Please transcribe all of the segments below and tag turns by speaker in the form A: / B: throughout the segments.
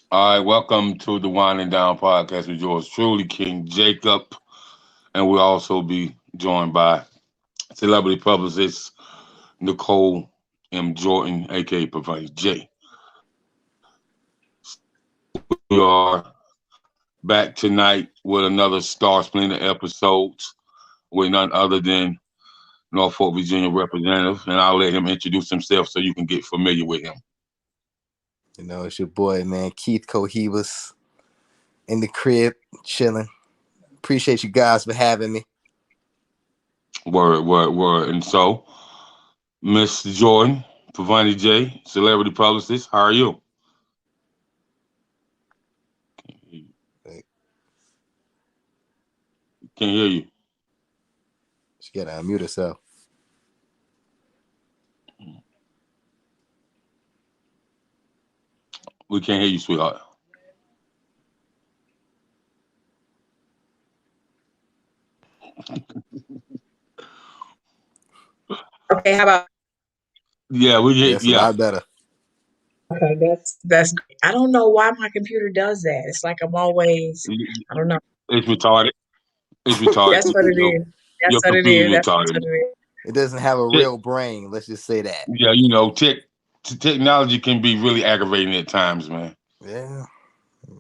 A: All right, welcome to the Winding Down podcast with yours truly, King Jacob, and we'll also be joined by celebrity publicist Nicole M. Jordan, aka Professor J. So we are back tonight with another Star Splendor episode with none other than Norfolk Virginia representative, and I'll let him introduce himself so you can get familiar with him.
B: It's your boy, man, Keith Cohebus in the crib, chilling. Appreciate you guys for having me.
A: Word, word, word. And so, Miss Jordan, Pavani J, celebrity publicist, how are you?
B: Like,
A: Can't hear you.
B: she gotta unmute herself.
A: We can't hear you, sweetheart.
C: Okay, how about
A: Yeah, we
B: Yeah,
A: get
B: it's a
A: yeah.
B: lot better.
C: okay, that's great. I don't know why my computer does that. It's like I'm always I don't know.
A: It's retarded. It's retarded.
C: That's what it
A: Your,
C: is.
A: your
C: That's what it is.
A: computer's
C: That's what
A: retarded.
C: it is.
B: It doesn't have a
A: Tech,
B: real brain. Let's just say that.
A: yeah, technology can be really aggravating at times, man.
B: Yeah.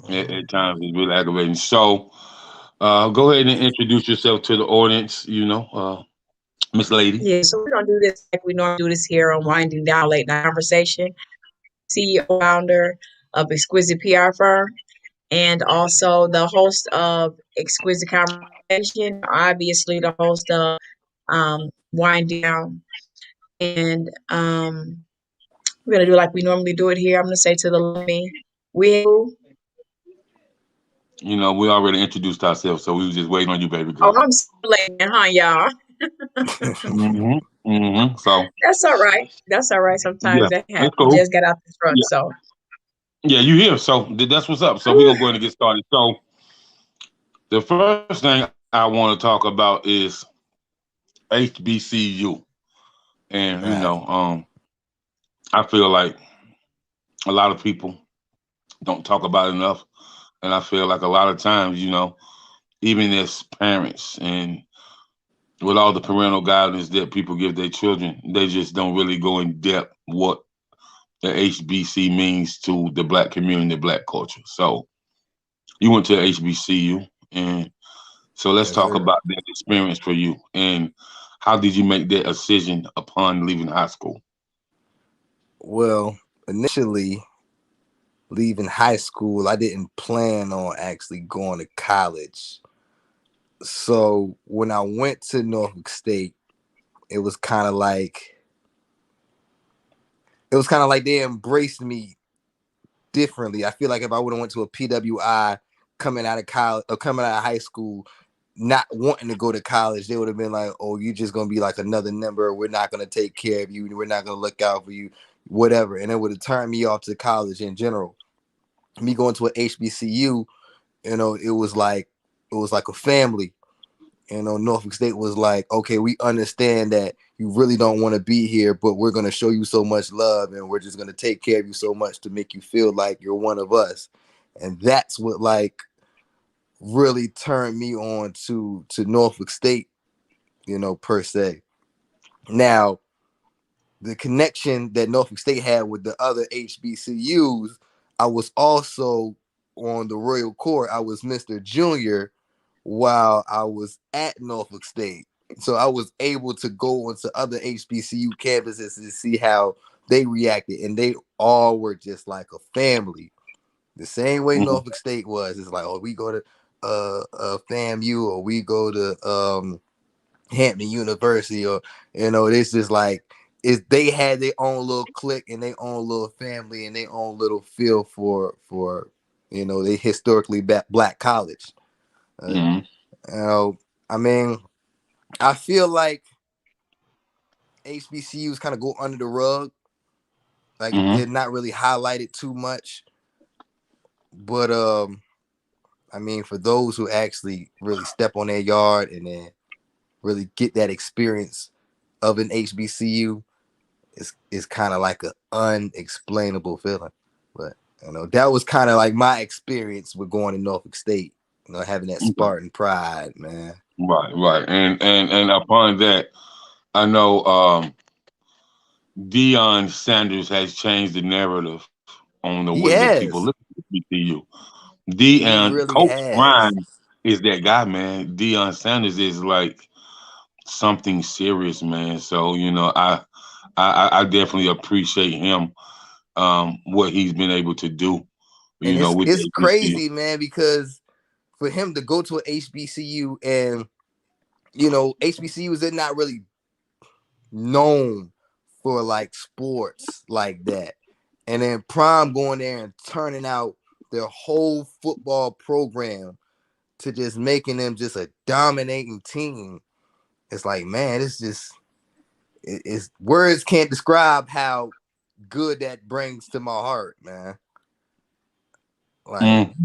A: At times it's really aggravating. So, go ahead and introduce yourself to the audience. Miss Lady.
C: Yeah, so we're gonna do this like we normally do this here on Winding Down Late Night Conversation. CEO founder of Exquisite PR Firm and also the host of Exquisite Conversation, obviously the host of Winding Down. And we're gonna do like we normally do it here. I'm gonna say to the me, we
A: We already introduced ourselves, so we was just waiting on you, baby
C: oh
A: girl.
C: I'm so late, huh, y'all?
A: So,
C: That's all right. That's all right.
A: yeah,
C: Sometimes that
A: that's
C: happens.
A: cool.
C: Just got out the truck.
A: Yeah,
C: So
A: yeah, you here? So that's what's up. So we're gonna go ahead and get started. So the first thing I want to talk about is HBCU, and
B: Right.
A: I feel like a lot of people don't talk about it enough, and I feel like a lot of times, even as parents and with all the parental guidance that people give their children, they just don't really go in depth what the HBC means to the black community, the black culture. So you went to HBCU, and so let's
B: Yes,
A: talk
B: sir.
A: about that experience for you and how did you make that decision upon leaving high school?
B: Well, initially leaving high school, I didn't plan on actually going to college. So when I went to Norfolk State, it was kind of like they embraced me differently. I feel like if I would have went to a PWI coming out of college or coming out of high school, not wanting to go to college, they would have been like, "Oh, you're just gonna be like another number. We're not gonna take care of you. We're not gonna look out for you, whatever." And it would have turned me off to college in general. Me going to an HBCU, it was like a family. Norfolk State was like, okay, we understand that you really don't want to be here, but we're going to show you so much love and we're just going to take care of you so much to make you feel like you're one of us. And that's what like really turned me on to Norfolk State, per se. Now, the connection that Norfolk State had with the other HBCUs, I was also on the Royal Court. I was Mr. Junior while I was at Norfolk State. So I was able to go onto other HBCU campuses to see how they reacted. And they all were just like a family. The same way
A: Mhm.
B: Norfolk State was. It's like, oh, we go to FAMU or we go to Hampton University or it's just like they had their own little clique and their own little family and their own little feel for they historically black college. Uh,
A: Mhm.
B: you know, I mean, I feel like HBCUs kind of go under the rug, like
A: Mhm.
B: they're not really highlighted too much. But I mean, for those who actually really step on their yard and then really get that experience of an HBCU, it's kind of like an unexplainable feeling. But You know, that was kind of like my experience with going to Norfolk State. You know, having that
A: Okay.
B: Spartan pride, man.
A: Right. And upon that, I know Deion Sanders has changed the narrative on the way
B: He
A: that people look
B: has.
A: at HBCU.
B: He
A: Deion
B: really
A: Coach
B: has.
A: Prime is that guy, man. Deion Sanders is like something serious, man. So I definitely appreciate him, what he's been able to do,
B: And
A: with
B: it's
A: the HBCU.
B: crazy, man, because for him to go to a HBCU and HBCUs are not really known for like sports like that. And then Prime going there and turning out their whole football program to just making them just a dominating team. It's like, man, it's just it's words can't describe how good that brings to my heart, man. Like,
A: Mm.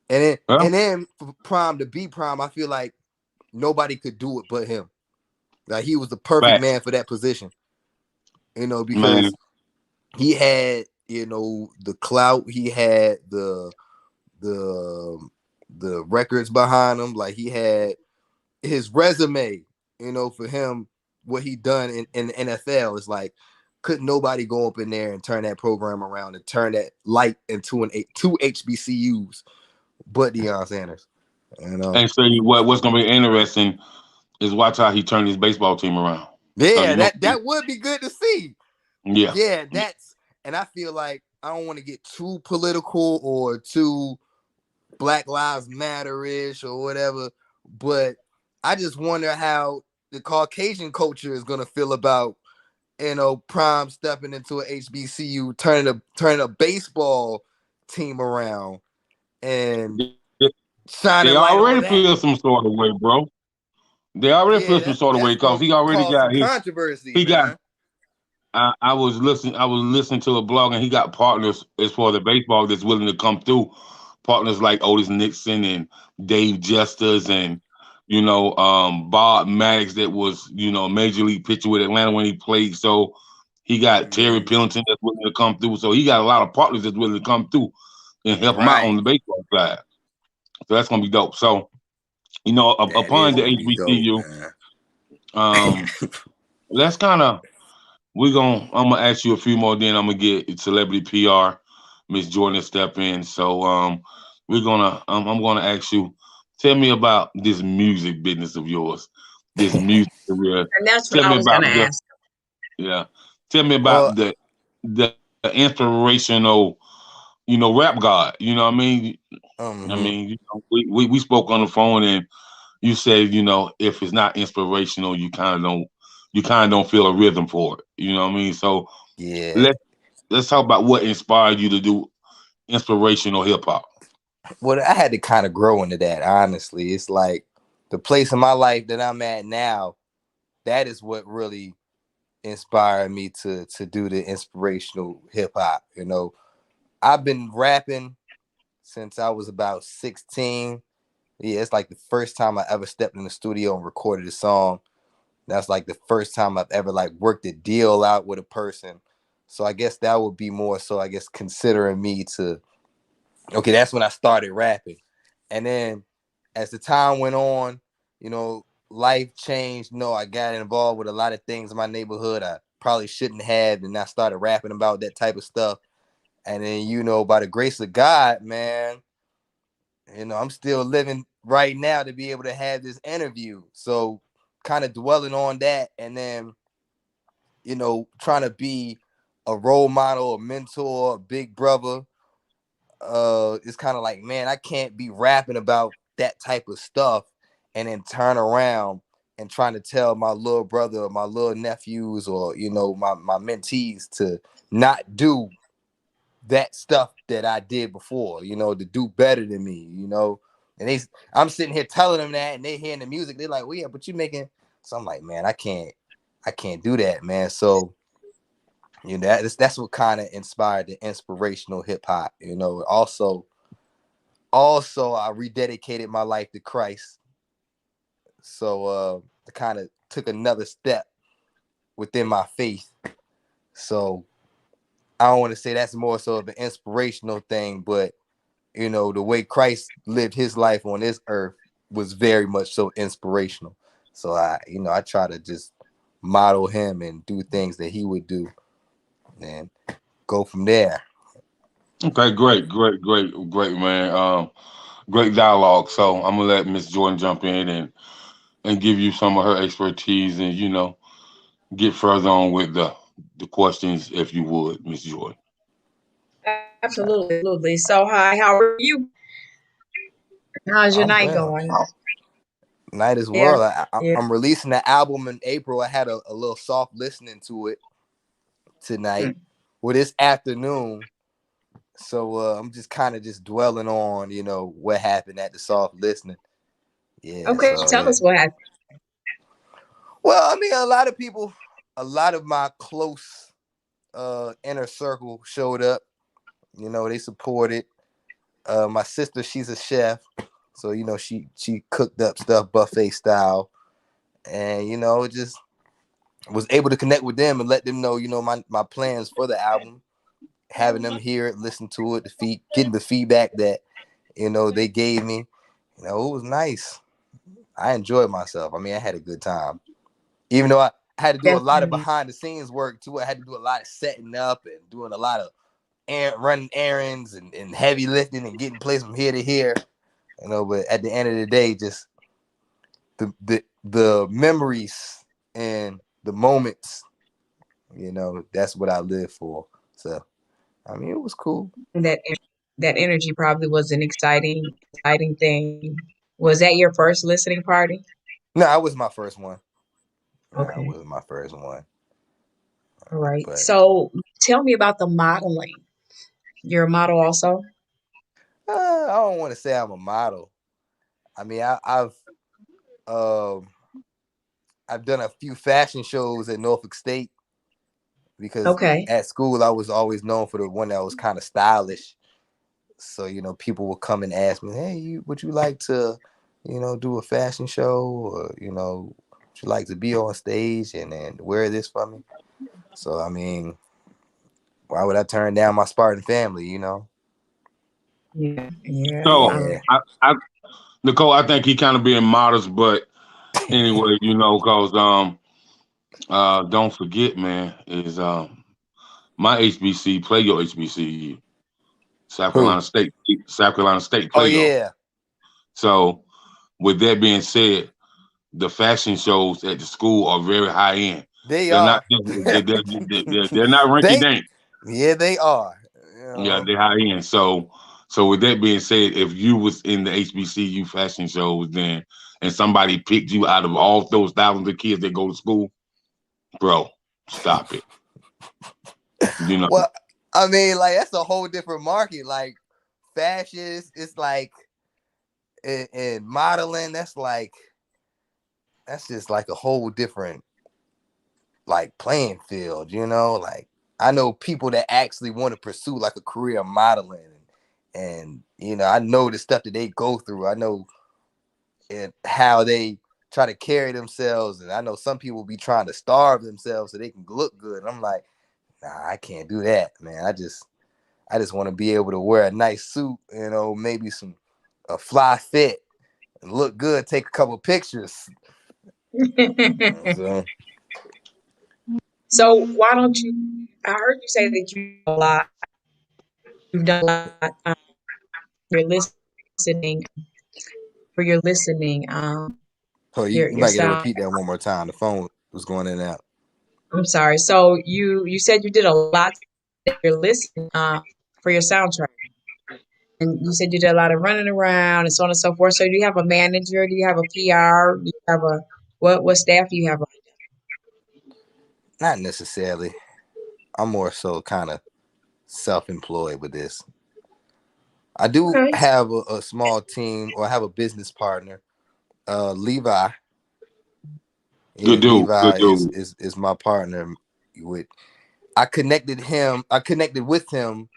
B: and
A: Well,
B: then for Prime to be Prime, I feel like nobody could do it but him. Like he was the perfect
A: facts,
B: man for that position,
A: man.
B: because he had, the clout, he had the the records behind him, like he had his resume, for him, what he done in the NFL is like, couldn't nobody go up in there and turn that program around and turn that light into two HBCUs but Deion Sanders,
A: And so what's gonna be interesting is watch how he turned his baseball team around. Cause
B: Yeah, that would be good to see.
A: yeah,
B: Yeah, and I feel like I don't want to get too political or too Black Lives Matter-ish or whatever, but I just wonder how the Caucasian culture is gonna feel about, Prime stepping into a HBCU, turning a baseball team around and
A: they,
B: shining
A: they
B: light on
A: already
B: that.
A: feel some sort of way, bro. They already
B: Yeah,
A: feel some sort of way
B: that's
A: because
B: gonna
A: he already
B: cause some
A: got his.
B: controversy,
A: He got.
B: man.
A: I was listening to a blog and he got partners as far as the baseball that's willing to come through. Partners like Otis Nixon and Dave Jesters and Bob Maddox that was a major league pitcher with Atlanta when he played. So he got Terry
B: Mhm.
A: Pillington that's willing to come through. So he got a lot of partners that's willing to come through and help him out on
B: Right.
A: the baseball side. So that's gonna be dope. So
B: That
A: upon
B: is
A: the
B: gonna be dope,
A: HBCU,
B: man.
A: um, that's kind of I'm gonna ask you a few more, then I'm gonna get celebrity PR, Miss Jordan to step in. So I'm gonna ask you, tell me about this music business of yours, this music career.
C: And that's what
A: Tell
C: I
A: me
C: was going
A: about
C: to ask.
A: yeah. Tell me
B: Well,
A: about the inspirational, rap god. You know what I mean? I
B: mhm.
A: mean, we spoke on the phone and you said, if it's not inspirational, you kind of don't feel a rhythm for it. You know what I mean? So
B: Yeah.
A: let's let's talk about what inspired you to do inspirational hip hop.
B: Well, I had to kind of grow into that, honestly. It's like the place in my life that I'm at now, that is what really inspired me to do the inspirational hip hop. I've been rapping since I was about 16. Yeah, it's like the first time I ever stepped in the studio and recorded a song. That's like the first time I've ever like worked a deal out with a person. So I guess that would be more so, I guess, considering me to, okay, that's when I started rapping. And then as the time went on, life changed. I got involved with a lot of things in my neighborhood I probably shouldn't have. And I started rapping about that type of stuff. And then, by the grace of God, man, I'm still living right now to be able to have this interview. So kind of dwelling on that, and then, trying to be a role model, a mentor, a big brother. It's kind of like, man, I can't be rapping about that type of stuff and then turn around and trying to tell my little brother or my little nephews or, my mentees to not do that stuff that I did before, to do better than me. And I'm sitting here telling them that, and they hearing the music. They're like, well, yeah, but you making. So I'm like, man, I can't do that, man. So, that's what kind of inspired the inspirational hip hop. Also, I rededicated my life to Christ. So, I kind of took another step within my faith. So I don't want to say that's more so of an inspirational thing, but you know, the way Christ lived his life on this earth was very much so inspirational. So I try to just model him and do things that he would do and go from there.
A: Okay, great, man. Great dialogue. So I'm gonna let Miss Jordan jump in and give you some of her expertise, and get further on with the questions, if you would, Miss Jordan.
C: Absolutely, absolutely. So, hi, how are you? How's your
B: I'm
C: night
B: well.
C: going?
B: Night as
C: Yeah,
B: well.
C: yeah.
B: I'm releasing the album in April. I had a little soft listening to it tonight,
C: Mm.
B: well, this afternoon. So I'm just kind of just dwelling on, what happened at the soft listening. Yeah,
C: Okay,
B: so
C: tell
B: yeah.
C: us what happened.
B: Well, I mean, a lot of people, a lot of my close inner circle showed up. They supported. My sister, she's a chef, so she cooked up stuff buffet style, and just was able to connect with them and let them know, my plans for the album, having them hear it, listen to it, getting the feedback that they gave me. It was nice. I enjoyed myself. I mean, I had a good time. Even though I had to do a lot of
C: Definitely.
B: behind the scenes work too. I had to do a lot of setting up and doing a lot of running errands and heavy lifting and getting places from here to here. But at the end of the day, just the memories and the moments, that's what I live for. So I mean, it was cool.
C: That that energy probably was an exciting thing. Was that your first listening party?
B: No, I was my first one. No, I
C: Okay.
B: was my first one.
C: All right.
B: But
C: So tell me about the modeling. You're a model also?
B: I don't want to say I'm a model. I mean, um I've done a few fashion shows at Norfolk State because
C: Okay.
B: at school I was always known for the one that was kind of stylish. So people would come and ask me, "Hey, would you like to, do a fashion show, or would you like to be on stage and then wear this for me?" So I mean, why would I turn down my Spartan family?
C: Yeah. Yeah.
A: So,
B: Yeah.
A: Nicole, I think he kind of being modest, but anyway, cause don't forget, man, is my HBC play your HBCU, South Carolina
B: Who?
A: State, South Carolina State
B: Oh
A: play y'all.
B: yeah,
A: So, with that being said, the fashion shows at the school are very high end.
B: they
A: They're not
B: are.
A: they're not rinky
B: they
A: dink.
B: Yeah, they are.
A: Yeah, they're high end. So with that being said, if you was in the HBCU fashion shows then and somebody picked you out of all those thousands of kids that go to school, bro, stop it. You know.
B: Well, I mean, like that's a whole different market. Like fashion it's like in modeling, that's just like a whole different like playing field, like I know people that actually want to pursue like a career modeling and I know the stuff that they go through. I know and how they try to carry themselves, and I know some people be trying to starve themselves so they can look good. And I'm like, nah, I can't do that, man. I just want to be able to wear a nice suit, maybe a fly fit and look good, take a couple pictures. So,
C: So why don't you? I heard you say that you do a lot. You've done a lot. You're listening for your listening.
B: oh, you
C: Your
B: might get to
C: sound.
B: repeat that one more time. The phone was going in and out.
C: I'm sorry. So you said you did a lot. You're listening for your soundtrack, and you said you did a lot of running around and so on and so forth. So do you have a manager? Do you have a PR? Do you have a what staff do you have?
B: Not necessarily. I'm more so kind of self-employed with this. I do
C: Okay.
B: have a small team, or I have a business partner, Levi. Yeah,
A: Good
B: Levi is
A: dude.
B: is my partner. With I connected with him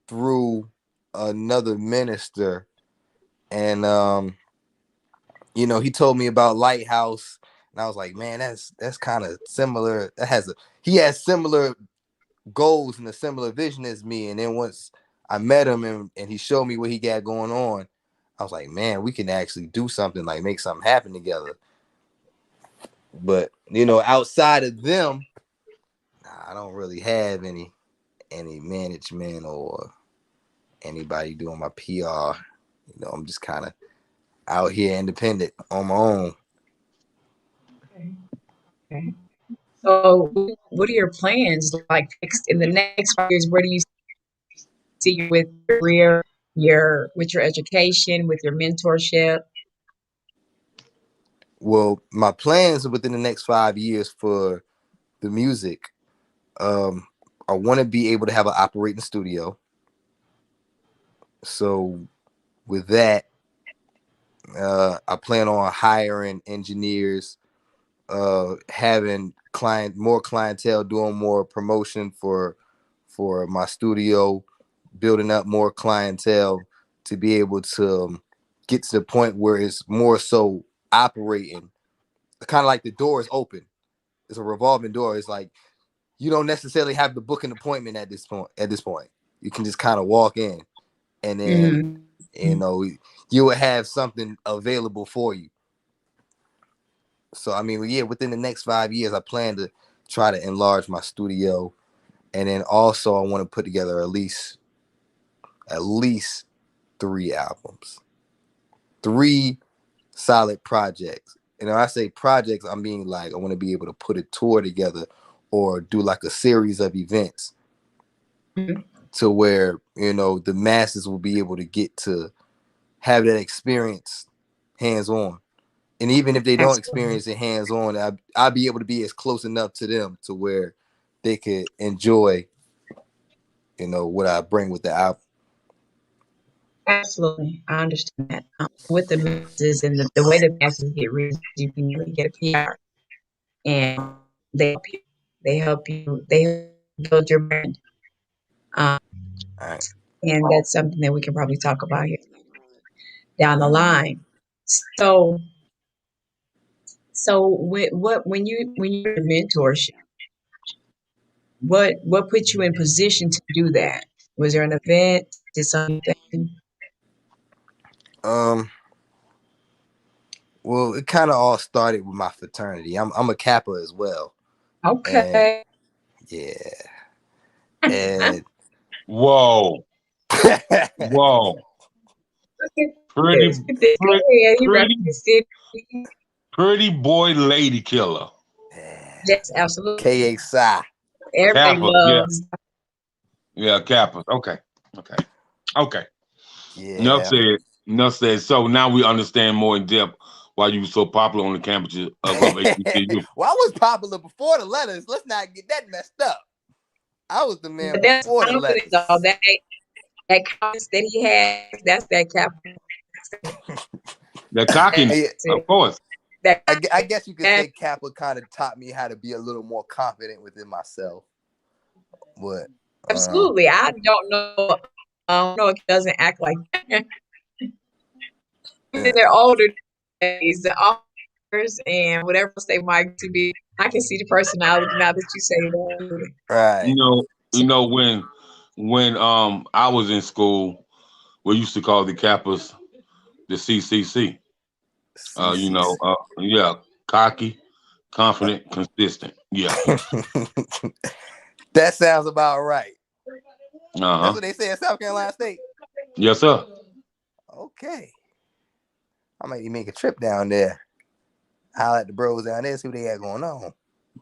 B: through another minister, and he told me about Lighthouse, and I was like, man, that's kind of similar. He has similar goals and a similar vision as me. And then once I met him and he showed me what he got going on, I was like, man, we can actually do something, like make something happen together. But you know, outside of them, I don't really have any management or anybody doing my PR. You know, I'm just kind of out here independent on my own.
C: Okay. So, what are your plans like in the next 5 years? Where do you see you with your career, with your education, with your mentorship?
B: Well, my plans within the next 5 years for the music, I want to be able to have an operating studio. So with that, I plan on hiring engineers, having more clientele, doing more promotion for my studio, building up more clientele to be able to get to the point where it's more so operating, kind of like the door is open. It's a revolving door. It's like you don't necessarily have to book an appointment at this point. You can just kind of walk in, and then you know you will have something available for you. So I mean, yeah, within the next 5 years, I plan to try to enlarge my studio, and then also I want to put together at least 3 albums, 3 solid projects. And when I say projects, I mean like I want to be able to put a tour together or do like a series of events to where, you know, the masses will be able to get to have that experience hands-on. And even if they don't experience it hands-on, I'll be able to be as close enough to them to where they could enjoy, you know, what I bring with the album.
C: Absolutely, I understand that. With the masses and the way the masses get reached, you can really get a PR, and they help you. They help you. They build your brand,
B: All right.
C: and that's something that we can probably talk about here down the line. So, when you're in mentorship, what put you in position to do that? Was there an event? Did something?
B: Well, it kind of all started with my fraternity. I'm a Kappa as well. And
C: Okay.
B: yeah. And
A: Whoa. Whoa. Pretty, pretty boy lady killer.
C: Yes, absolutely.
B: K.A. Psi.
C: Everybody
A: Kappa,
C: loves.
A: yeah, Kappa. Okay.
B: Yeah.
A: Enough said. So now we understand more in depth why you were so popular on the campus of HBCU.
B: Well, I was popular before the letters. Let's not get that messed up. I was the man
C: That's
B: before the letters.
C: Though. That confidence that he has, that's that Kappa.
A: The cockiness, of course.
B: I guess you could say Kappa kind of taught me how to be a little more confident within myself. But
C: absolutely, I don't know. I don't know if it doesn't act like that. They're older days, the offers and whatever else they might to be. I can see the personality now that you say that.
B: Right.
A: You know when I was in school, we used to call the Kappas the CCC. You know, yeah, cocky, confident, consistent. Yeah.
B: That sounds about right.
A: Uh-huh.
B: That's what they say in South Carolina State.
A: Yes, sir.
B: Okay. I might make a trip down there. Holler at the bros down there, see what they got going on.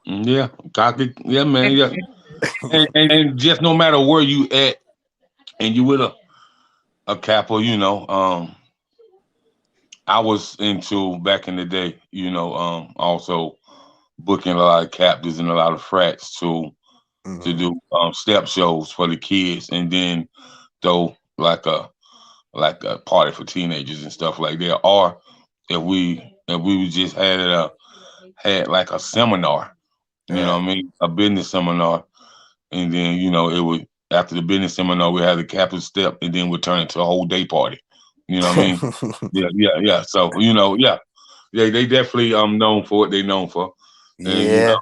A: Yeah, cocky. Yeah, man. Yeah. and just no matter where you at, and you with a Kappa, you know, I was into back in the day, you know, also booking a lot of captives and a lot of frats to do step shows for the kids, and then throw like a party for teenagers and stuff like that. Or if we just had like a seminar, you know what I mean, a business seminar, and then you know it would after the business seminar we had the captain step, and then we turn it to a whole day party. You know what I mean? Yeah. So you know, they definitely known for what they known for, and you know,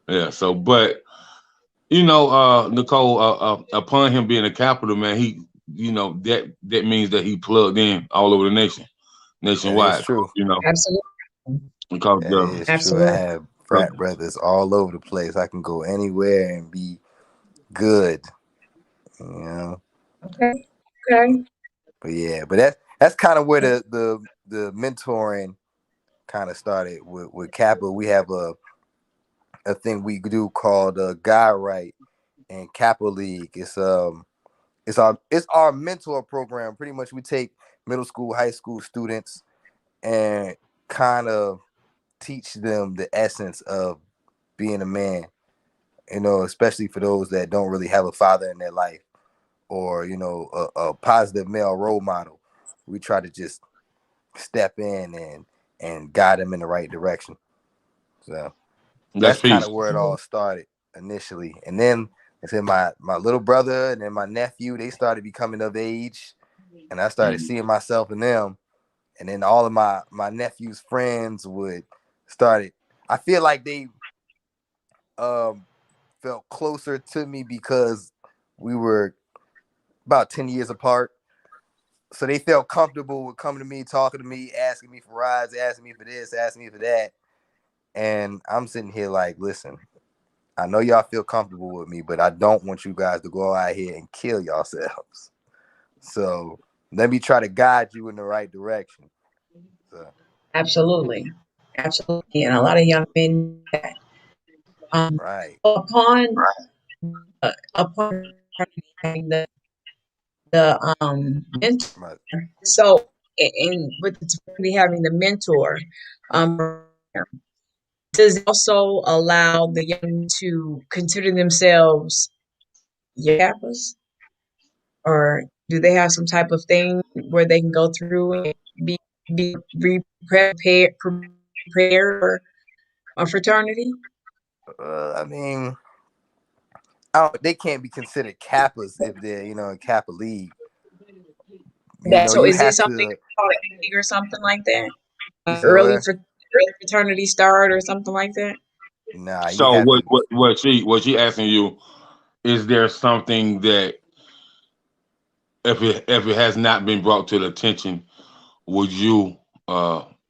A: yeah. So but Nicole, upon him being a capital man, he, that means that he plugged in all over the nation,
B: That is
A: nationwide.
B: true.
C: Absolutely.
A: Because
B: That is true. I
C: Absolutely.
B: have frat brothers all over the place. I can go anywhere and be good, you know.
C: Okay. Okay.
B: But yeah, but that's kind of where the mentoring kind of started with Kappa. We have a thing we do called Guy Right and Kappa League. It's our mentor program. Pretty much, we take middle school, high school students and kind of teach them the essence of being a man. Especially for those that don't really have a father in their life, or a positive male role model. We try to just step in and guide them in the right direction. So
A: that's
B: that's kind
A: peace.
B: of where it all started initially. And then I said my little brother and then my nephew, they started becoming of age, and I started
A: Mhm.
B: seeing myself in them. And then all of my nephew's friends would started. I feel like they um felt closer to me because we were about 10 years apart. So they felt comfortable with coming to me, talking to me, asking me for rides, asking me for this, asking me for that. And I'm sitting here like, listen, I know y'all feel comfortable with me, but I don't want you guys to go out here and kill yourselves. So let me try to guide you in the right direction. So,
C: Absolutely. Absolutely. And a lot of young men do that.
B: right.
C: Upon having the mentor.
B: Right.
C: So and with having the mentor, does it also allow the young to consider themselves yappers, or do they have some type of thing where they can go through and be prepared for a fraternity?
B: I mean, they can't be considered Kappas if they're, in Kappa League.
C: That so
B: You
C: is it
B: have
C: something
B: to,
C: called a league or something like that?
B: you said what?
C: Early fraternity start or something like that?
B: Nah, you
A: So
B: have
A: what
B: to,
A: what what she asking you, is there something that, if it has not been brought to the attention, would you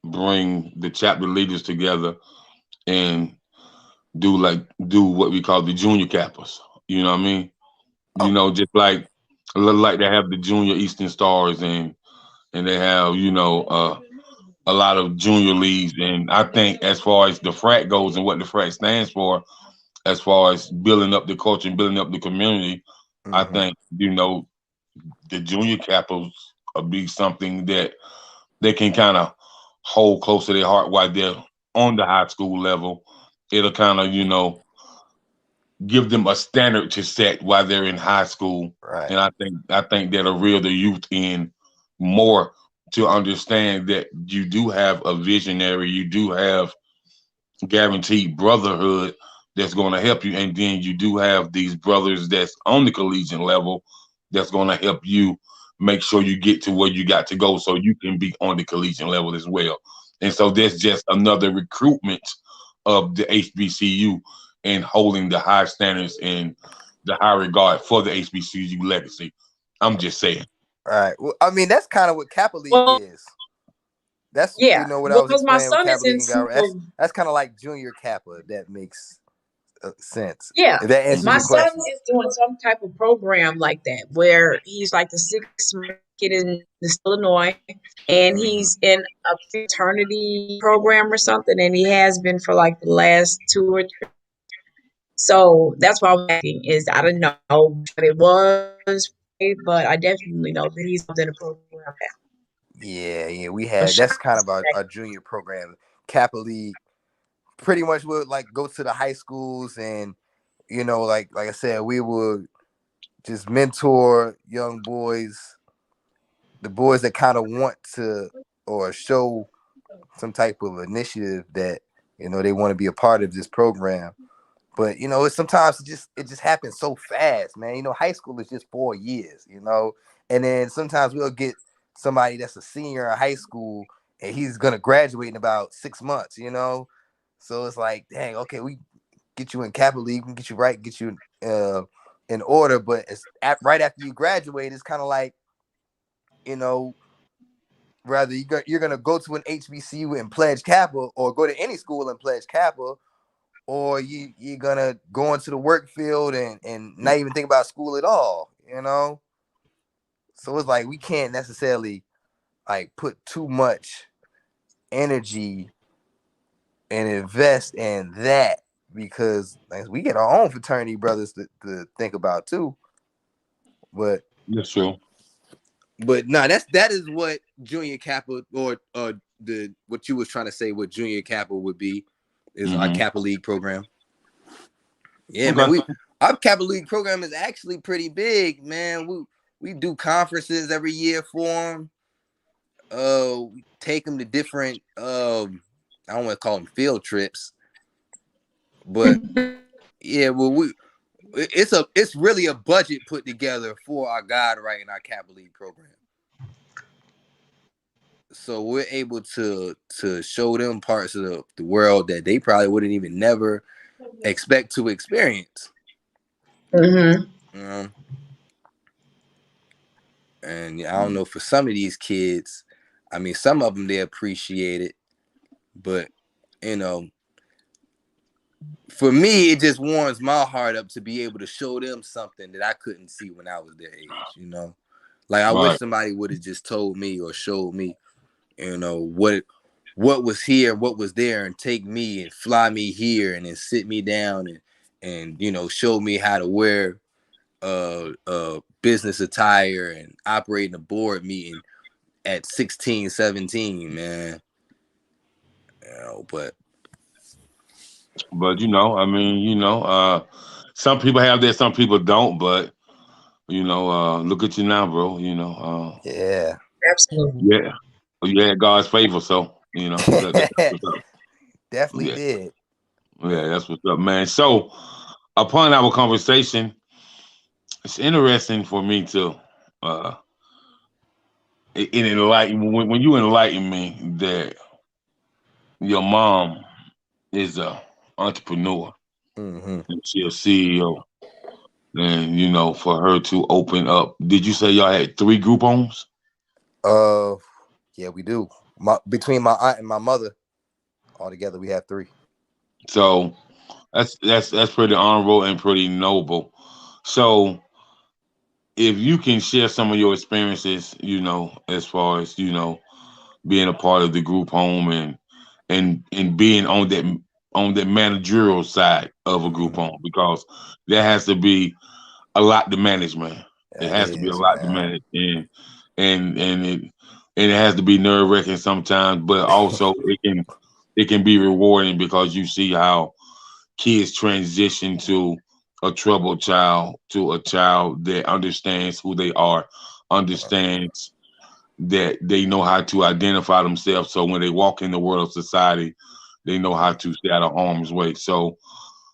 A: bring the chapter leaders together and do what we call the junior cappers? You know what I mean?
B: oh,
A: Just like they have the junior Eastern Stars, and they have a lot of junior leagues. And I think as far as the frat goes and what the frat stands for, as far as building up the culture and building up the community, I
B: mm-hmm,
A: think the junior cappers will be something that they can kind of hold close to their heart while they're on the high school level. It'll kind of give them a standard to set while they're in high school,
B: right,
A: and I think that'll reel the youth in more to understand that you do have a visionary, you do have guaranteed brotherhood that's going to help you, and then you do have these brothers that's on the collegiate level that's going to help you make sure you get to where you got to go, so you can be on the collegiate level as well. And so that's just another recruitment of the HBCU and holding the high standards and the high regard for the HBCU legacy. I'm just saying.
B: right. Well, I mean, that's kind of what Kappa League
C: Well,
B: is. That's
C: yeah,
B: what I was
C: because my
B: explaining with
C: son is
B: Kappa League
C: in
B: and Guy.
C: school.
B: That's kind of like Junior Kappa. If that makes sense.
C: Yeah,
B: If that answers
C: my
B: your
C: son
B: question.
C: is doing some type of program like that where he's like the sixth kid in this Illinois, and
B: Mm-hmm.
C: he's in a fraternity program or something, and he has been for like the last 2 or 3. So that's why I was asking. Is I don't know what it was, but I definitely know that he's in a program now.
B: Yeah. We
C: So
B: had
C: shout
B: that's kind
C: out
B: of
C: to
B: our junior program. Kappa League pretty much would like go to the high schools and like I said, we would just mentor young boys, the boys that kind of want to or show some type of initiative that they want to be a part of this program. But sometimes it just happens so fast, man. High school is just 4 years, and then sometimes we'll get somebody that's a senior in high school and he's gonna graduate in about 6 months. So it's like, dang, okay, get you in Kappa League, we can get you right, get you in order. But it's right after you graduate, it's kind of like, you know, rather you're gonna go to an HBCU and pledge Kappa, or go to any school and pledge Kappa, or you're gonna go into the work field and not even think about school at all, you know. So it's like we can't necessarily like put too much energy and invest in that, because like, we get our own fraternity brothers to think about too. But
A: That's true.
B: But no, that is what Junior Kappa, or the what you was trying to say, what Junior Kappa would be, is our Kappa League program. Yeah,
A: Okay.
B: man, our Kappa League program is actually pretty big, man. We do conferences every year for them. We take them to different I don't want to call them field trips, but yeah, well, it's really a budget put together for our guide right in our Kappa League program. So we're able to show them parts of the world that they probably wouldn't even never expect to experience. And I don't know, for some of these kids, I mean, some of them, they appreciate it, but you know, for me, it just warms my heart up to be able to show them something that I couldn't see when I was their age, you know. Like, I wish somebody would have just told me or showed me, you know, what was here, what was there, and take me and fly me here and then sit me down and you know, show me how to wear business attire and operate in a board meeting at 16, 17, man. You know, but
A: you know, I mean, you know, some people have that, some people don't, but you know, look at you now, bro. You know,
B: yeah,
C: Absolutely.
A: yeah, you had God's favor, so you know that's what's up.
B: definitely
A: Yeah,
B: did.
A: yeah, that's what's up, man. So, upon our conversation, it's interesting for me to uh enlighten when you enlighten me that your mom is a entrepreneur and she a CEO, and you know, for her to open up. Did you say y'all had 3 group homes?
B: Yeah, we do. Between my aunt and my mother, altogether we have 3.
A: So that's pretty honorable and pretty noble. So if you can share some of your experiences, you know, as far as you know, being a part of the group home and being on that managerial side of a group home, because there has to be a lot to manage, man. It
B: That
A: has to be a
B: is,
A: lot to
B: man.
A: manage, and it has to be nerve wracking sometimes, but also it can be rewarding because you see how kids transition to a troubled child to a child that understands who they are, understands that they know how to identify themselves. So when they walk in the world of society, they know how to stay out of harm's way. So,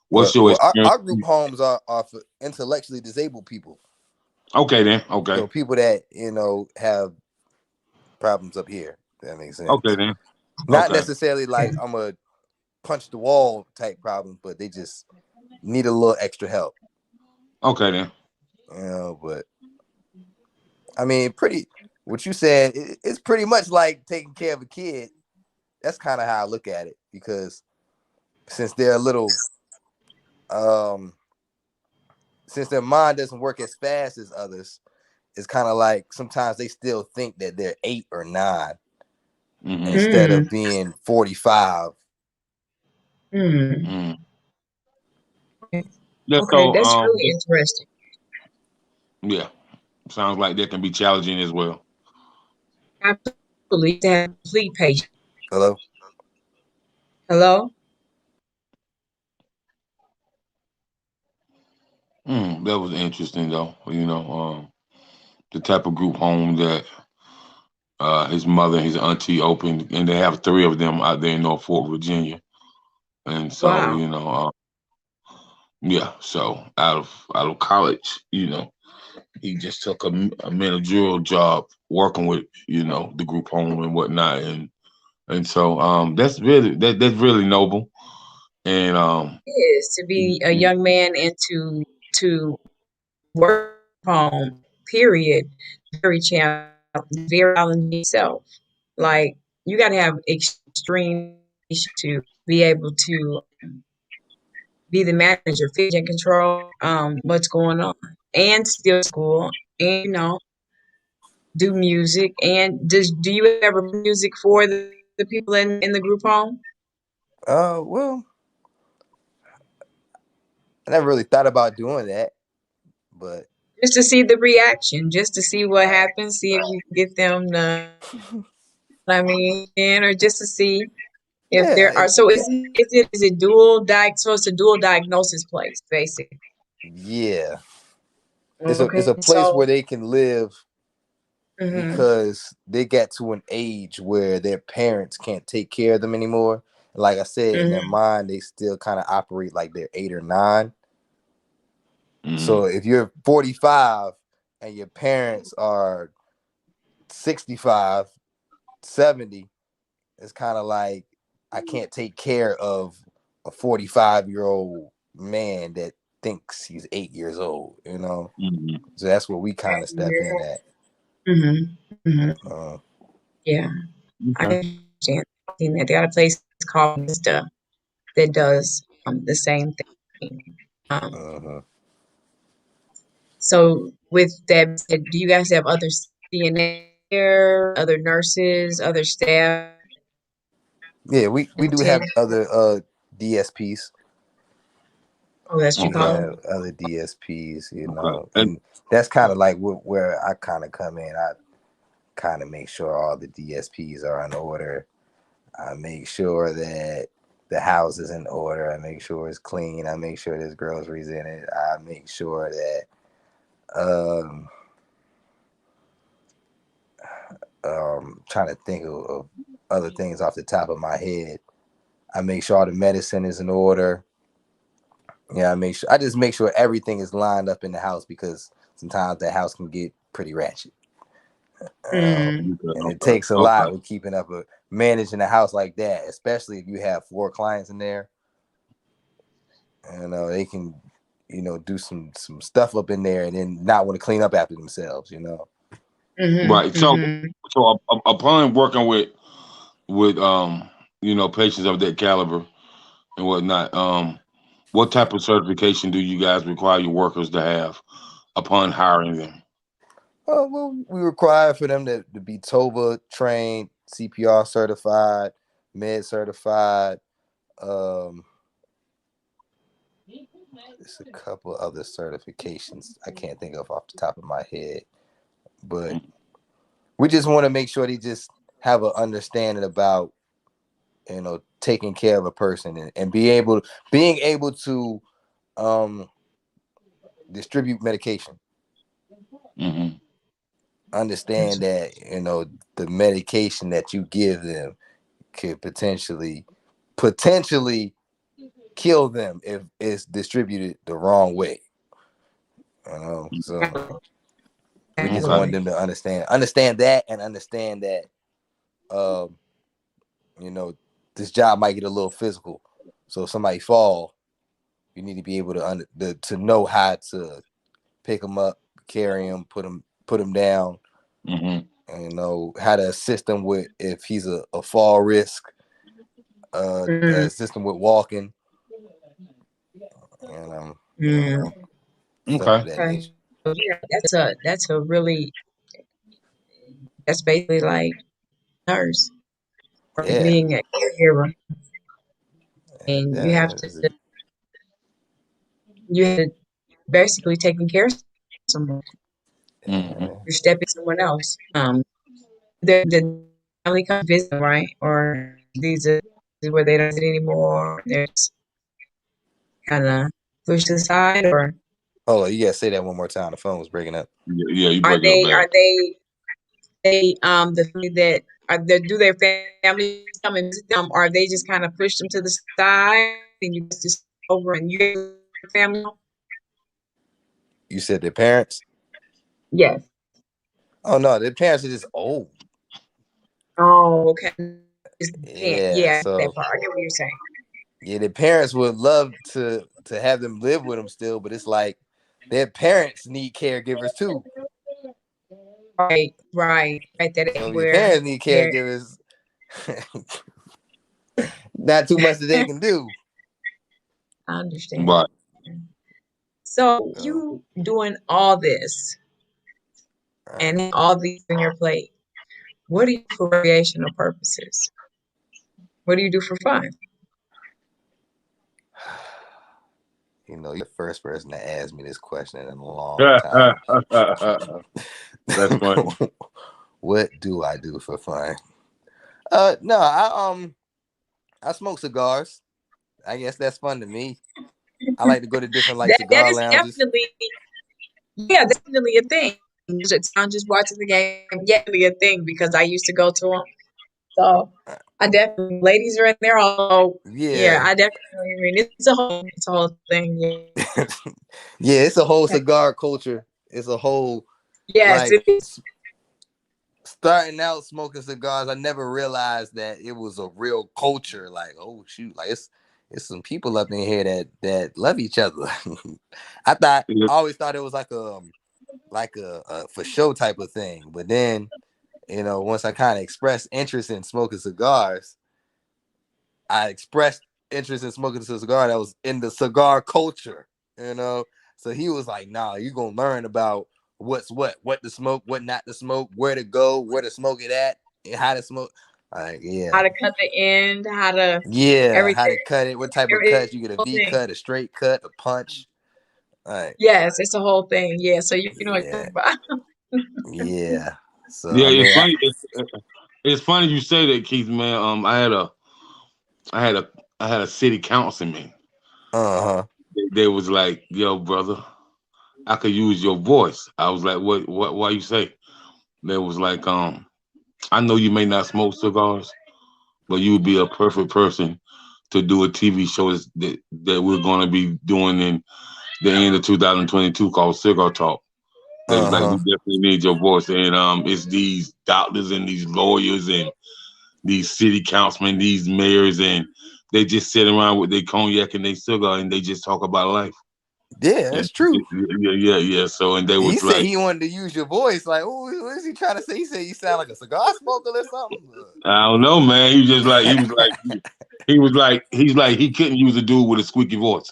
A: what's your
B: Well,
A: experience?
B: our group homes are for intellectually disabled people.
A: Okay, then. Okay.
B: So people that, you know, have problems up here. If that makes
A: Okay,
B: sense.
A: then.
B: Not
A: Okay.
B: necessarily like I'm a punch the wall type problem, but they just need a little extra help.
A: Okay, then.
B: You know, but I mean, what you said, it's pretty much like taking care of a kid. That's kind of how I look at it, because since they're a little, since their mind doesn't work as fast as others, it's kind of like sometimes they still think that they're 8 or 9 instead of being 45.
A: Mm. Yeah.
C: Okay,
A: So,
C: that's really interesting.
A: yeah, sounds like that can be challenging as well.
C: Absolutely, to have complete patience.
B: Hello?
C: Hello?
A: That was interesting, though. You know, the type of group home that his mother and his auntie opened, and they have 3 of them out there in Norfolk, Virginia. And so,
C: Wow.
A: you know, yeah. So out of college, you know, he just took a managerial job working with you know the group home and whatnot, and so that's really noble. And
C: Is to be a young man and to work home, period, very challenging, very challenging yourself. Like you got to have extreme to be able to be the manager, fidget and control what's going on, and still school, and do music. And do you ever play music for the people in the group home?
B: Well, I never really thought about doing that, but
C: Just to see the reaction, just to see what
B: uh,
C: happens, see if you can get them to, I mean, in, or just to see if
B: yeah,
C: there are. So is it dual so it's a dual diagnosis place, basically.
B: yeah. It's a
C: Okay,
B: place
C: so
B: where they can live
C: hmm
B: because they get to an age where their parents can't take care of them anymore. Like I said, in their
C: hmm
B: mind, they still kind of operate like they're 8 or 9. So
A: mm,
B: if you're 45 and your parents are 65, 70, it's kind of like I can't take care of a 45-year-old man that thinks he's 8 years old, you know?
A: mm,
B: So that's where we kind of step in at.
C: hmm hmm
B: Uh,
C: yeah, I
A: okay.
C: understand. Seen that they got a place called Vista that does the same thing. Um,
B: uh-huh.
C: so with that said, do you guys have other CNA there, other nurses, other staff
B: Yeah, we do have
C: attend?
B: other DSPs.
C: Oh, that's what you
B: We
C: call
A: Okay.
C: them.
B: have other DSPs,
A: Okay.
B: and that's kind of like where I kind of come in. I kind of make sure all the DSPs are in order. I make sure that the house is in order. I make sure it's clean. I make sure there's groceries in it. I make sure that um trying to think of other things off the top of my head. I make sure all the medicine is in order. Yeah, I just make sure everything is lined up in the house because sometimes the house can get pretty ratchet.
C: Mm,
B: And it
A: Okay.
B: takes a
A: Okay.
B: lot with keeping up a managing a house like that, especially if you have 4 clients in there. They can, do some stuff up in there and then not want to clean up after themselves.
A: Right. So,
C: mm-hmm.
A: upon working with patients of that caliber and whatnot, what type of certification do you guys require your workers to have upon hiring them?
B: Well, we require for them to be TOBA trained, CPR certified, med certified. Um, there's a couple other certifications I can't think of off the top of my head, but we just want to make sure they just have an understanding about taking care of a person and being able to um distribute medication.
A: Mm-hmm.
B: Understand that the medication that you give them could potentially kill them if it's distributed the wrong way. So we just
A: Okay.
B: want
C: Exactly.
B: them to understand that, and understand that um you know this job might get a little physical. So if somebody fall, you need to be able to know how to pick them up, carry them, put them down,
A: Mm-hmm.
B: and how to assist him with if he's a fall risk,
C: Mm,
B: assist him with walking, and
C: mm.
B: stuff of
A: Okay.
B: that
C: Okay.
B: nature.
C: So, yeah, that's a really that's basically like nurse or
B: Yeah,
C: being a caregiver, and
B: yeah,
C: you have to basically taking care of someone.
A: Mm-hmm.
C: You're stepping someone else. The family comes visit, right? Or these are where they don't visit anymore. They're just kind of pushed aside, or
B: Hold on, you gotta say that one more time. The phone was breaking up.
A: Yeah, yeah, you
C: are
A: breaking up
C: they
A: bad.
C: are they the family that are they, do their family come and visit them, or are they just kind of push them to the side and you just over and you family?
B: You said their parents?
C: Yes.
B: Oh no, their parents are just old.
C: Oh, okay. Just can't.
B: Yeah,
C: Yeah, I get that
B: so
C: part. I get what you're saying.
B: Yeah, their parents would love to have them live with them still, but it's like their parents need caregivers too.
C: Right, right. That
B: So
C: ain't
B: if your
C: where
B: parents need caregivers, not too much that they can do.
C: I understand.
A: Right.
C: So
B: So,
C: you doing all this
B: right.
C: and all these on your plate. What do you do for recreational purposes? What do you do for fun?
B: You know, you're the first person to ask me this question in a long time.
A: That's funny.
B: What do I do for fun? No, I smoke cigars. I guess that's fun to me. I like to go to different like
C: That
B: cigar
C: is
B: lounges.
C: definitely, yeah, definitely a thing. I'm just watching the game, definitely a thing because I used to go to them. So I definitely, ladies are in there. Although, yeah,
B: Yeah.
C: I definitely. I mean, it's a whole thing. Yeah.
B: Yeah, it's a whole cigar culture. It's a whole
C: Yes,
B: like
C: it is.
B: starting out smoking cigars. I never realized that it was a real culture. Like, oh shoot, like it's some people up in here that love each other. I always thought it was like a for show type of thing. But then, once I kind of expressed interest in smoking cigars, I expressed interest in smoking a cigar that was in the cigar culture, you know. So he was like, "Nah, you're gonna learn about what's what to smoke, what not to smoke, where to go, where to smoke it at, and how to smoke." Like,
C: How
B: yeah,
C: to cut the end, how to
B: yeah, how
C: everything.
B: to cut it, what type of
C: It's
B: cuts you get, a
C: a whole
B: V
C: thing.
B: cut, a straight cut, a punch. Like,
C: Yes, it's a whole thing. Yeah, so you know what
B: yeah,
C: you're talking about.
B: yeah. So
A: Yeah,
B: I
A: it's
B: mean,
A: funny. It's funny you say that, Keith. Man, I had a, I had a city councilman.
B: huh,
A: They was like, "Yo, brother, I could use your voice." I was like, "What? Why you say?" They was like, I know you may not smoke cigars, but you would be a perfect person to do a TV show that we're going to be doing in the end of 2022 called Cigar Talk. They was like, we
B: huh.
A: definitely need your voice, and it's these doctors and these lawyers and these city councilmen, these mayors, and they just sit around with their cognac and their cigar, and they just talk about life.
B: Yeah,
A: And
B: that's true.
A: yeah. So, and they
B: He
A: was
B: said
A: like,
B: he wanted to use your voice. Like, what is he trying to say? He said you sound like a cigar smoker or something.
A: I don't know, man. He was just like, he's like, he couldn't use a dude with a squeaky voice.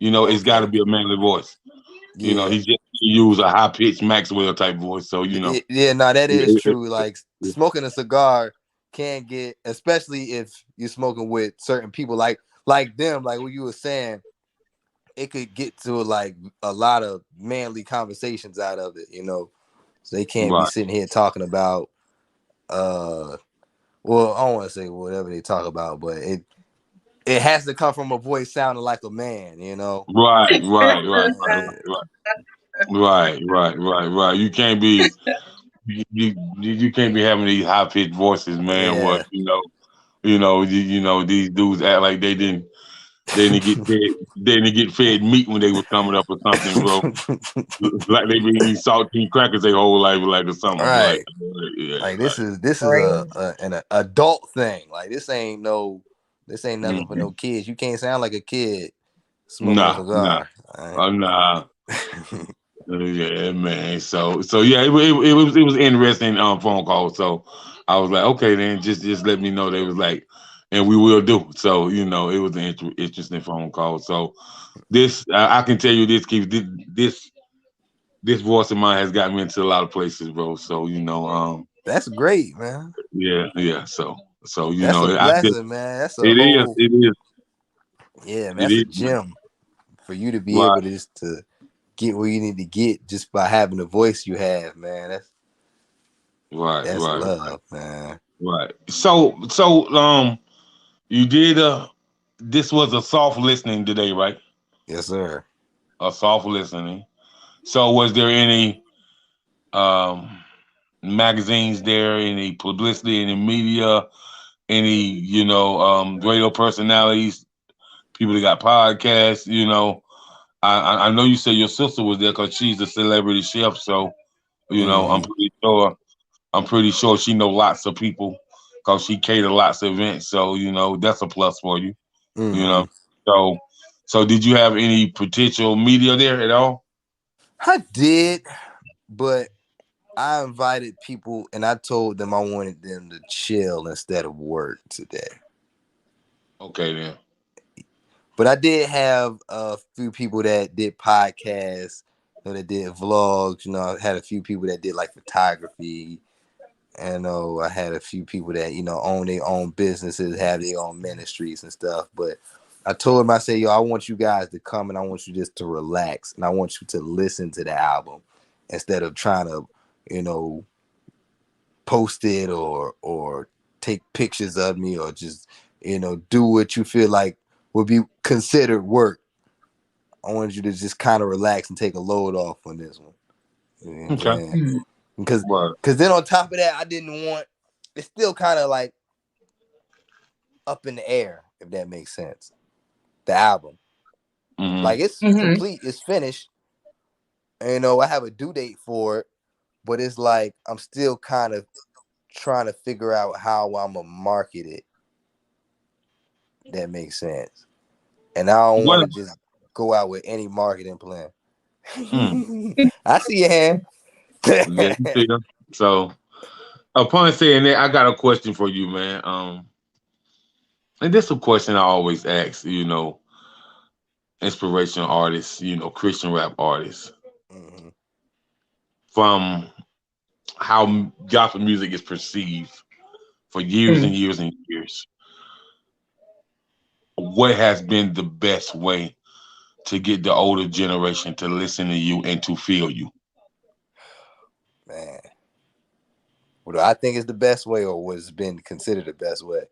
A: It's got to
B: Okay.
A: be a manly voice.
B: Yeah.
A: He just use a high pitched Maxwell type voice. So,
B: Yeah, no, that is
A: yeah,
B: true. Like smoking a cigar can get, especially if you're smoking with certain people like them, like what you were saying, it could get to like a lot of manly conversations out of it. So they can't be
A: right,
B: sitting here talking about well, I don't want to say whatever they talk about, but it has to come from a voice sounding like a man.
A: right, right, right, right. You can't be you can't be having these high pitched voices, man. What
B: Yeah.
A: these dudes act like they didn't get fed meat when they was coming up or something, bro. Like they been eating saltine crackers their whole life, like or something. Like,
B: Right.
A: yeah,
B: Like
A: like,
B: this is
C: Crazy.
B: an adult thing. Like this ain't nothing for
A: mhm.
B: no kids. You can't sound like a kid smoking a
A: Nah, nah,
B: cigar. All
A: nah. Yeah, man. So yeah, it was interesting phone call. So I was like, okay, then just let me know. They was like, and we will do. So it was an interesting phone call. So this I can tell you this, Keith. This voice of mine has got me into a lot of places, bro. So
B: That's great, man.
A: yeah. So
B: That's a
A: I just
B: blessing, man. That's a
A: it is
B: whole
A: it is
B: yeah, man.
A: it
B: That's a
A: is man.
B: gem for you to be
A: Right,
B: able to just to get where you need to get just by having the voice you have, man.
A: right,
B: That's
A: right,
B: love, man.
A: right. So you did this was a soft listening today, right?
B: Yes, sir.
A: A soft listening. So was there any um magazines there, any publicity, any media, any radio personalities, people that got podcasts? I know you said your sister was there because she's a celebrity chef, so I'm
B: Mm-hmm.
A: pretty sure she know lots of people because she cater lots of events. So that's a plus for you. You know,
B: Mm-hmm.
A: so did you have any potential media there at all?
B: I did, but I invited people and I told them I wanted them to chill instead of work today.
A: Okay then.
B: But I did have a few people that did podcasts, that did vlogs. I had a few people that did like photography. And I had a few people that, own their own businesses, have their own ministries and stuff. But I told them, I said, yo, I want you guys to come and I want you just to relax. And I want you to listen to the album instead of trying to, you know, post it or take pictures of me or just, do what you feel like would be considered work. I wanted you to just kind of relax and take a load off on this one. You know what I'm
A: Okay.
B: saying?
C: Mhm.
B: Because
A: Right.
B: then on top of that, I didn't want, it's still kind of like up in the air, if that makes sense. The album.
A: Mm-hmm.
B: Like it's
C: Mhm.
B: complete, it's finished. And, I have a due date for it, but it's like I'm still kind of trying to figure out how I'm gonna market it. That makes sense. And I don't want
A: What?
B: to just go out with any marketing plan.
A: Mm,
B: I see your hand.
A: yeah, you see them? So upon saying that, I got a question for you, man. And this is a question I always ask, inspirational artists, Christian rap artists,
B: Mhm.
A: from how gospel music is perceived for years and
C: Mhm.
A: years and years. What has been the best way to get the older generation to listen to you and to feel you?
B: Man, what do I think is the best way, or what's been considered the best way?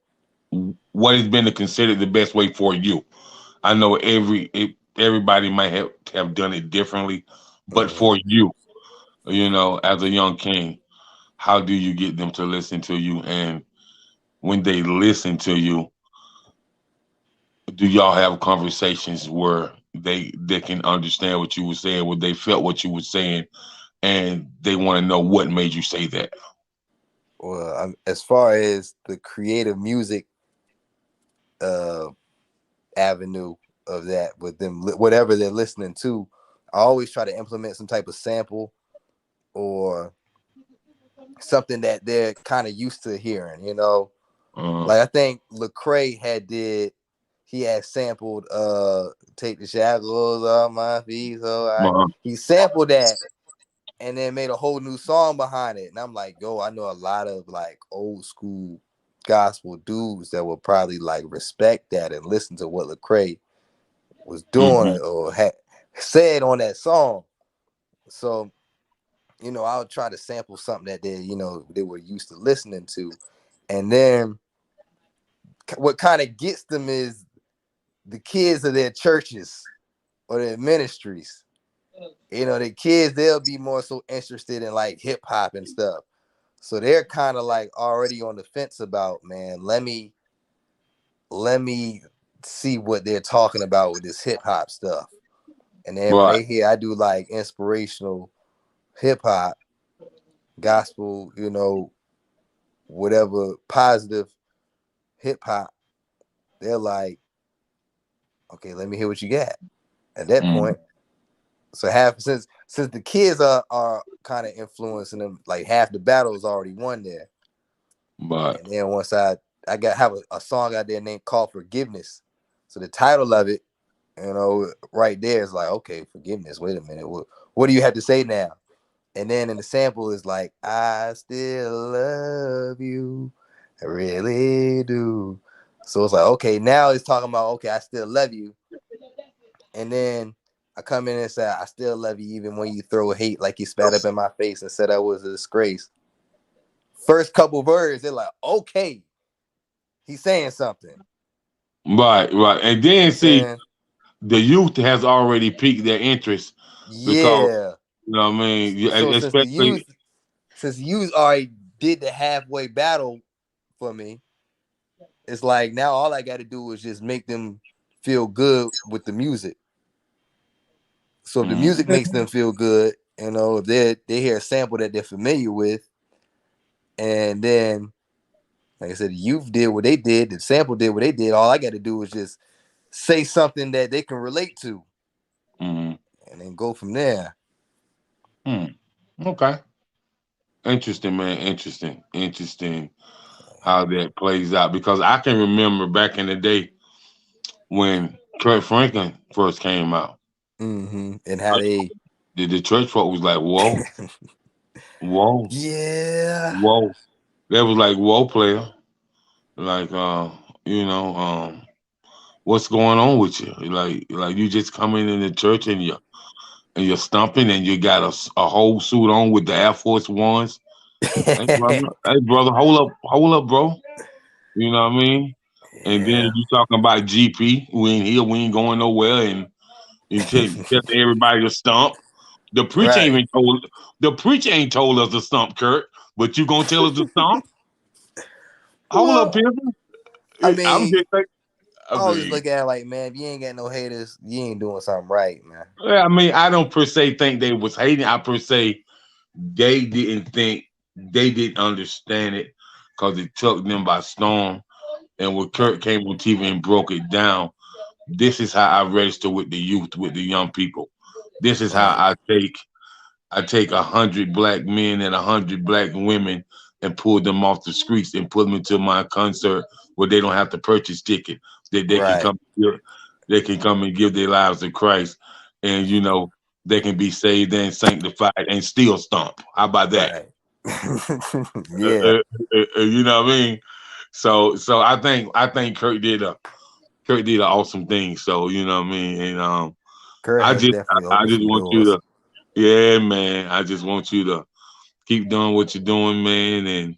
A: What has been considered the best way for you? I know everybody might have done it differently, but
B: Mhm.
A: for you, as a young king, how do you get them to listen to you? And when they listen to you, do y'all have conversations where they can understand what you were saying, where they felt what you were saying, and they want to know what made you say that?
B: Well, as far as the creative music uh, avenue of that, with them, whatever they're listening to, I always try to implement some type of sample or something that they're kind of used to hearing.
A: Uh,
B: Like I think Lecrae he had sampled "Take the Shackles Off My Feet," so
A: uh,
B: he sampled that and then made a whole new song behind it. And I'm like, yo, I know a lot of like old school gospel dudes that will probably like respect that and listen to what Lecrae was
A: mm-hmm,
B: doing or had said on that song. So, I'll try to sample something that they were used to listening to. And then what kind of gets them is the kids of their churches or their ministries. The kids, they'll be more so interested in like hip hop and stuff. So they're kind of like already on the fence about, man, let me see what they're talking about with this hip hop stuff. And then when
A: right.
B: they hear I do like inspirational hip hop, gospel, whatever positive hip hop, they're like, okay, let me hear what you got. At that
A: Mm,
B: point, so half since the kids are kind of influencing them, like half the battle is already won there.
A: but
B: And then once I have a song out there named "Call Forgiveness," so the title of it, right there is like, okay, forgiveness. Wait a minute, what do you have to say now? And then in the sample is like, I still love you, I really do. So it's like, okay, now it's talking about, okay, I still love you. And then I come in and say, I still love you even when you throw hate like you spat up in my face and said I was a disgrace. First couple words, they're like, okay, he's saying something.
A: right. And
B: You know what
A: then
B: I'm
A: see,
B: saying?
A: the youth has already piqued their interest because
B: Yeah.
A: what I mean,
B: So
A: especially.
B: since the youth already did the halfway battle for me, it's like now all I got to do is just make them feel good with the music. So if the music
A: Mm,
B: makes them feel good, if they hear a sample that they're familiar with, and then like I said, the youth did what they did, the sample did what they did. All I got to do is just say something that they can relate to,
A: and
B: then go from there.
A: Okay. Interesting, man. Interesting how that plays out, because I can remember back in the day when Kurt Franklin first came out.
B: And how they
A: The church folk was like, whoa, whoa,
B: yeah,
A: whoa. That was like, whoa, player. Like, what's going on with you? Like you just coming in the church and you're stomping and you got a whole suit on with the Air Force Ones. Hey brother, hold up, bro. You know what I mean? And then
B: yeah,
A: you talking about GP. We ain't here, we ain't going nowhere, and you tell everybody to stomp. The preacher
B: right.
A: ain't told us to stomp, Kurt. But you gonna tell us to stomp? Hold up,
B: Well,
A: people.
B: I
A: I'm
B: mean,
A: just like, I
B: I always
A: mean,
B: look at it like, man, if you ain't got no haters, you ain't doing something right, man.
A: yeah, I mean, I don't per se think they was hating. I per se they didn't understand it because it took them by storm. And when Kurt came on TV and broke it down, this is how I register with the youth, with the young people. This is how
B: Right,
A: I take 100 black men and 100 black women and pull them off the streets and put them into my concert where they don't have to purchase ticket. That
B: right,
A: they can come and give their lives to Christ, and they can be saved and sanctified and still stomp. How about that?
B: right.
A: Uh,
B: Yeah,
A: uh, you know what I mean? So I think Kurt did an awesome thing. So you know what I mean, and
B: Kurt
A: I
B: has
A: just
B: definitely
A: I
B: opened
A: just
B: some
A: want you
B: doors.
A: to, yeah, man. I just want you to keep doing what you're doing, man,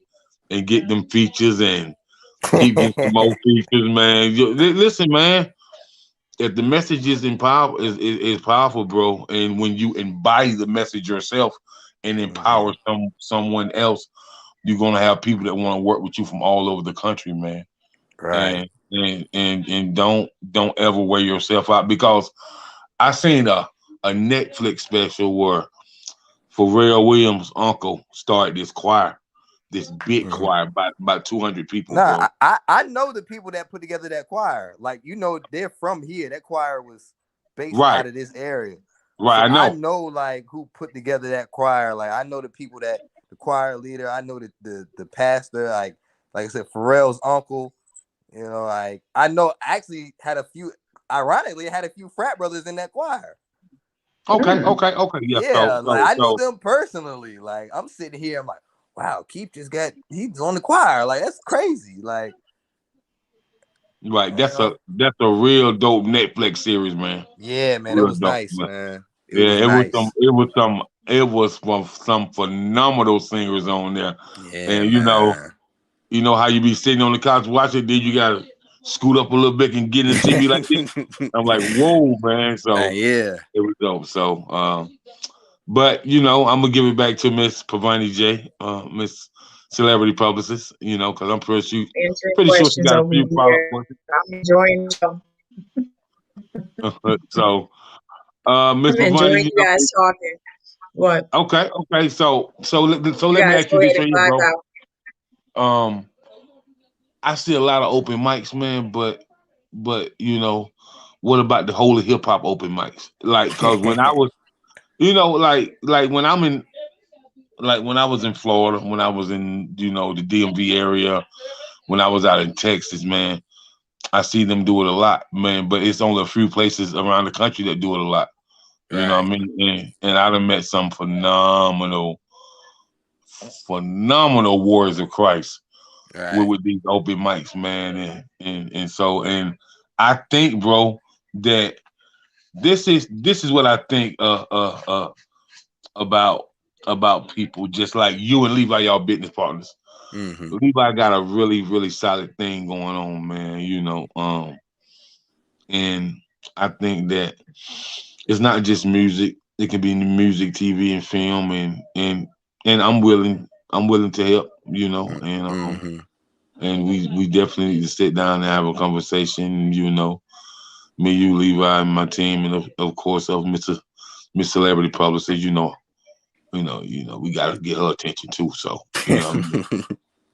A: and get them features and keep getting some more features, man. Listen, man. If the message is is powerful, bro, and when you embody the message yourself and empower
B: Mhm.
A: someone else, you're gonna have people that want to work with you from all over the country, man.
B: Right.
A: And don't ever wear yourself out, because I seen a Netflix special where Pharrell Williams' uncle started this choir, this big
B: Mhm.
A: choir, about 200 people,
B: Nah,
A: bro.
B: I know the people that put together that choir. Like, they're from here. That choir was based
A: Right,
B: out of this area.
A: right.
B: So
A: I
B: I
A: know.
B: know like who put together that choir. Like I know the people that the choir leader. I know the pastor. Like I said, Pharrell's uncle. Like I know actually had a few. Ironically, had a few frat brothers in that choir.
A: Okay,
C: Mm.
A: okay, okay. Yeah.
B: Yeah, like I know them personally. Like I'm sitting here, I'm like, wow, Keith he's on the choir. Like that's crazy. Like
A: Right.
B: you know,
A: That's a real dope Netflix series, man.
B: yeah, man, it
A: Real
B: was
A: dope,
B: nice,
A: man.
B: man. It
A: Yeah,
B: was nice.
A: it was from some phenomenal singers on there.
B: Yeah,
A: And
B: man.
A: you know how you be sitting on the couch watching, then you gotta scoot up a little bit and get in the TV like this. I'm like, whoa, man. So
B: Yeah.
A: it was dope. So but I'm gonna give it back to Miss Pavani J, Miss Celebrity Publicist, because I'm
C: Answering
A: pretty sure she
C: questions
A: got a
C: over
A: few follow
C: here.
A: questions.
C: I'm enjoying the show.
A: So Miss
C: I'm enjoying
A: Pavani,
C: you guys talking. What?
A: okay. So
C: You
A: let me
C: guys
A: ask you
C: go ahead
A: this
C: and
A: right here,
C: vibe
A: bro.
C: out.
A: I see a lot of open mics, man, but what about the whole hip hop open mics? Like, cause when I was, like when I was in Florida, when I was in the DMV area, when I was out in Texas, man, I see them do it a lot, man. But it's only a few places around the country that do it a lot. You know what
B: Right.
A: I mean? And I done met some phenomenal warriors of Christ
B: Right.
A: with these open mics, man, and I think, bro, that this is what I think about people just like you and Levi, y'all business partners.
B: Mm-hmm.
A: Levi got a really really solid thing going on, man. And I think that it's not just music; it can be music, TV, and film, and I'm willing to help,
B: Mm-hmm.
A: and we definitely need to sit down and have a conversation. Me, you, Levi, and my team, and of course of Miss Celebrity Publicist. We gotta get her attention too. So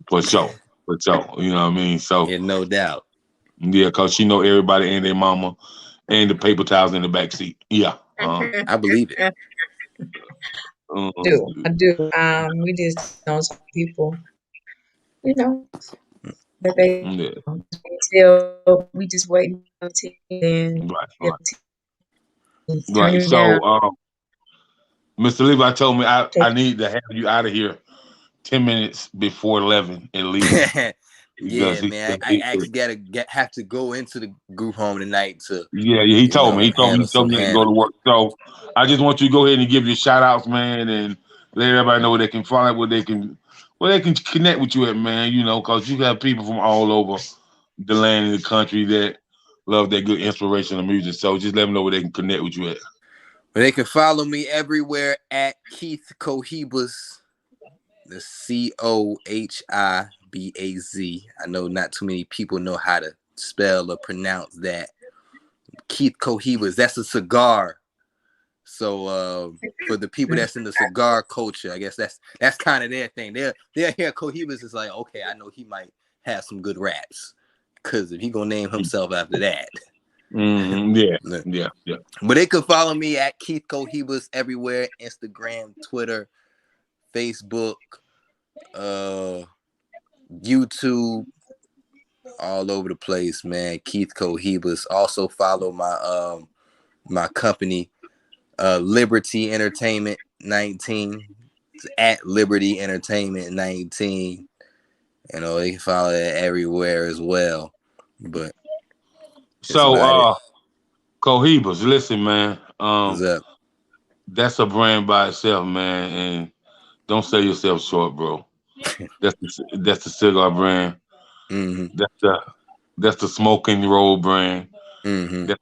A: for sure, for sure. You know what I mean. So
B: Yeah, no doubt.
A: Yeah, cause she know everybody and their mama and the paper towels in the back seat. Yeah.
B: I believe it.
C: I do. We just don't tell people, you know, that they
A: Yeah.
C: until we just wait until then
A: Right,
C: they'll
A: right,
C: turn
A: right.
C: you down.
A: So, Mr. Levi told me I
C: Take
A: need to have you out of here 10 minutes before 11 at least because
B: Yeah, man. I actually have to go into the group home tonight to,
A: yeah, he told me
B: handle
A: he told
B: some
A: me to go to work. So I just want you to go ahead and give your shout outs, man, and let everybody know where they can find where they can connect with you at, man. You know, because you got people from all over the land and the country that love that good inspirational music. So just let them know where they can connect with you at.
B: But they can follow me everywhere at Keith Cohibas. The Cohibaz. I know not too many people know how to spell or pronounce that. Keith Cohibas. That's a cigar. So for the people that's in the cigar culture, I guess that's kind of their thing. They'll hear Cohibas is like, okay, I know he might have some good raps. Cause if he gonna name himself after that.
A: Yeah.
B: But they can follow me at Keith Cohibas everywhere: Instagram, Twitter, Facebook, YouTube, all over the place, man. Keith Cohibas. Also follow my company, Liberty Entertainment 19. It's at Liberty Entertainment 19. You know, they can follow that everywhere as well. But that's about it.
A: So Cohibas, listen, man.
B: What's up?
A: That's a brand by itself, man, and don't sell yourself short, bro. That's the cigar brand.
B: Mm-hmm.
A: That's the smoking roll brand.
B: Mm-hmm.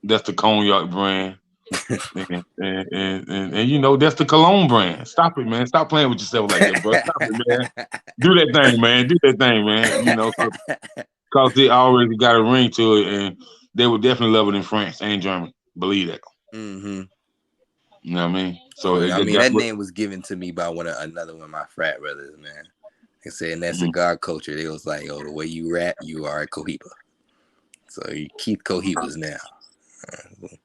A: That's the cognac brand. And you know that's the cologne brand. Stop it, man. Stop playing with yourself like that, bro. Stop it, man. Do that thing, man. Do that thing, man. You know, cause they already got a ring to it, and they would definitely love it in France and Germany. Believe that.
B: Mm-hmm.
A: You know what I mean? So
B: Well, I mean,
A: that's
B: that
A: what.
B: name was given to me by another one of my frat brothers, man. They said in that
A: Mhm.
B: cigar culture, they was like, "Oh, the way you rap, you are a Cohiba." So you Keith Cohibas now.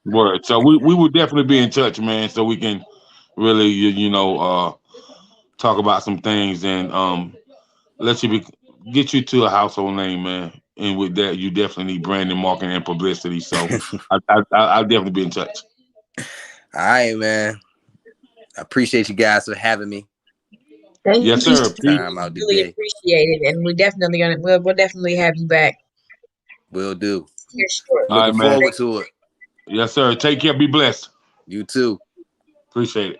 A: Word. So we would definitely be in touch, man, so we can really talk about some things and let you get you to a household name, man. And with that, you definitely need branding, marketing, and publicity. So I'll definitely be in touch.
B: All right, man. I appreciate you guys for having me.
C: Thank
A: Yes,
C: you.
A: sir. Peace.
B: Time out
C: Really
B: today.
C: appreciate it, and we're definitely gonna we'll definitely have you back
B: Will do.
C: here shortly.
A: All
B: Looking
A: right, man.
B: forward to it.
A: Yes, sir. Take care. Be blessed.
B: You too.
A: Appreciate it.